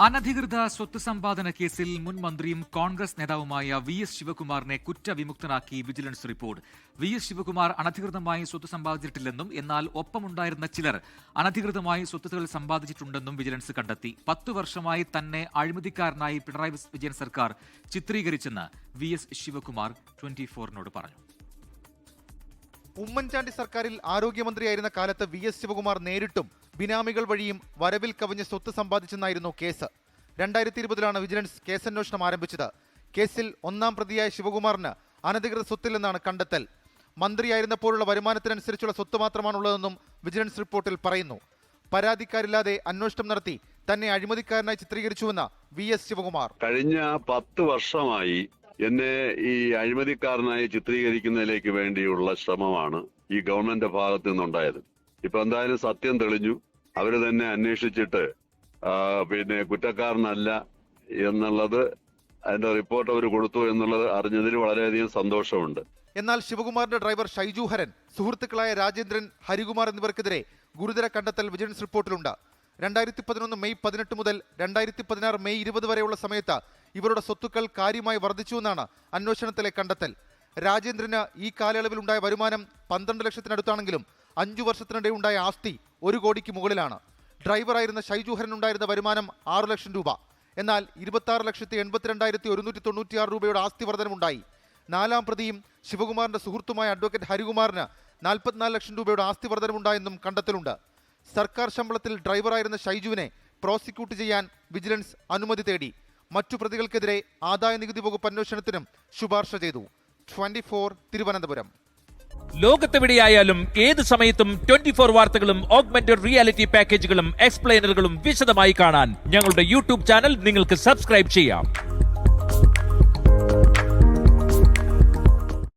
അനധികൃത സ്വത്ത് സമ്പാദന കേസിൽ മുൻ മന്ത്രിയും കോൺഗ്രസ് നേതാവുമായ VS ശിവകുമാറിനെ കുറ്റവിമുക്തനാക്കി വിജിലൻസ് റിപ്പോർട്ട്. VS ശിവകുമാർ അനധികൃതമായി സ്വത്ത് സമ്പാദിച്ചിട്ടില്ലെന്നും എന്നാൽ ഒപ്പമുണ്ടായിരുന്ന ചിലർ അനധികൃതമായി സ്വത്തുകൾ സമ്പാദിച്ചിട്ടുണ്ടെന്നും വിജിലൻസ് കണ്ടെത്തി. 10 വർഷമായി തന്നെ അഴിമതിക്കാരനായി പിണറായി വിജയൻ സർക്കാർ ചിത്രീകരിച്ചെന്ന് VS ശിവകുമാർ 24-നോട് പറഞ്ഞു. ഉമ്മൻചാണ്ടി സർക്കാരിൽ ആരോഗ്യമന്ത്രിയായിരുന്ന കാലത്ത് VS ശിവകുമാർ നേരിട്ടും ബിനാമികൾ വഴിയും വരവിൽ കവിഞ്ഞ് സ്വത്ത് സമ്പാദിച്ചെന്നായിരുന്നു കേസ്. 2020-ലാണ് വിജിലൻസ് കേസന്വേഷണം ആരംഭിച്ചത്. കേസിൽ ഒന്നാം പ്രതിയായ ശിവകുമാറിന് അനധികൃത സ്വത്തില്ലെന്നാണ് കണ്ടെത്തൽ. മന്ത്രിയായിരുന്നപ്പോഴുള്ള വരുമാനത്തിനനുസരിച്ചുള്ള സ്വത്ത് മാത്രമാണുള്ളതെന്നും വിജിലൻസ് റിപ്പോർട്ടിൽ പറയുന്നു. പരാതിക്കാരില്ലാതെ അന്വേഷണം നടത്തി തന്നെ അഴിമതിക്കാരനായി ചിത്രീകരിച്ചുവെന്ന് VS ശിവകുമാർ. കഴിഞ്ഞ 10 വർഷമായി എന്നെ ഈ അഴിമതിക്കാരനായി ചിത്രീകരിക്കുന്നതിലേക്ക് വേണ്ടിയുള്ള ശ്രമമാണ് ഈ ഗവൺമെന്റ് ഭാഗത്തു നിന്നുണ്ടായത്. ഇപ്പൊ എന്തായാലും സത്യം തെളിഞ്ഞു. അവര് തന്നെ അന്വേഷിച്ചിട്ട് കുറ്റക്കാരനല്ല എന്നുള്ളത് അതിന്റെ റിപ്പോർട്ട് അവർ കൊടുത്തു എന്നുള്ളത് അറിഞ്ഞതിൽ വളരെയധികം സന്തോഷമുണ്ട്. എന്നാൽ ശിവകുമാറിന്റെ ഡ്രൈവർ ഷൈജു ഹരൻ, സുഹൃത്തുക്കളായ രാജേന്ദ്രൻ, ഹരികുമാർ എന്നിവർക്കെതിരെ ഗുരുതര കണ്ടെത്തൽ വിജിലൻസ് റിപ്പോർട്ടിലുണ്ട്. 2011 മെയ് 18 മുതൽ 2016 മെയ് 20 വരെയുള്ള സമയത്ത് ഇവരുടെ സ്വത്തുക്കൾ കാര്യമായി വർദ്ധിച്ചുവെന്നാണ് അന്വേഷണത്തിലെ കണ്ടെത്തൽ. രാജേന്ദ്രന് ഈ കാലയളവിൽ ഉണ്ടായ വരുമാനം 12 ലക്ഷത്തിനടുത്താണെങ്കിലും 5 വർഷത്തിനിടെ ഉണ്ടായ ആസ്തി 1 കോടിക്ക് മുകളിലാണ്. ഡ്രൈവറായിരുന്ന ഷൈജുഹരൻ ഉണ്ടായിരുന്ന വരുമാനം 6 ലക്ഷം രൂപ. എന്നാൽ 26,82,196 രൂപയുടെ ആസ്തി വർധനമുണ്ടായി. 4-ാം പ്രതിയും ശിവകുമാറിന്റെ സുഹൃത്തുമായ അഡ്വക്കേറ്റ് ഹരികുമാറിന് 44 ലക്ഷം രൂപയുടെ ആസ്തി വർധനമുണ്ടായെന്നും കണ്ടെത്തലുണ്ട്. സർക്കാർ ശമ്പളത്തിൽ ഡ്രൈവറായിരുന്ന ഷൈജുവിനെ പ്രോസിക്യൂട്ട് ചെയ്യാൻ വിജിലൻസ് അനുമതി തേടി. മറ്റു പ്രതികൾക്കെതിരെ ആദായ നികുതി വകുപ്പ് അന്വേഷണത്തിനും ശുപാർശ ചെയ്തു. 24 തിരുവനന്തപുരം. ലോകത്തെവിടെയായാലും ഏത് സമയത്തും 24 വാർത്തകളും ഓഗ്മെന്റഡ് റിയാലിറ്റി പാക്കേജുകളും എക്സ്പ്ലെയിനറുകളും വിശദമായി കാണാൻ ഞങ്ങളുടെ യൂട്യൂബ് ചാനൽ നിങ്ങൾക്ക് സബ്സ്ക്രൈബ് ചെയ്യാം.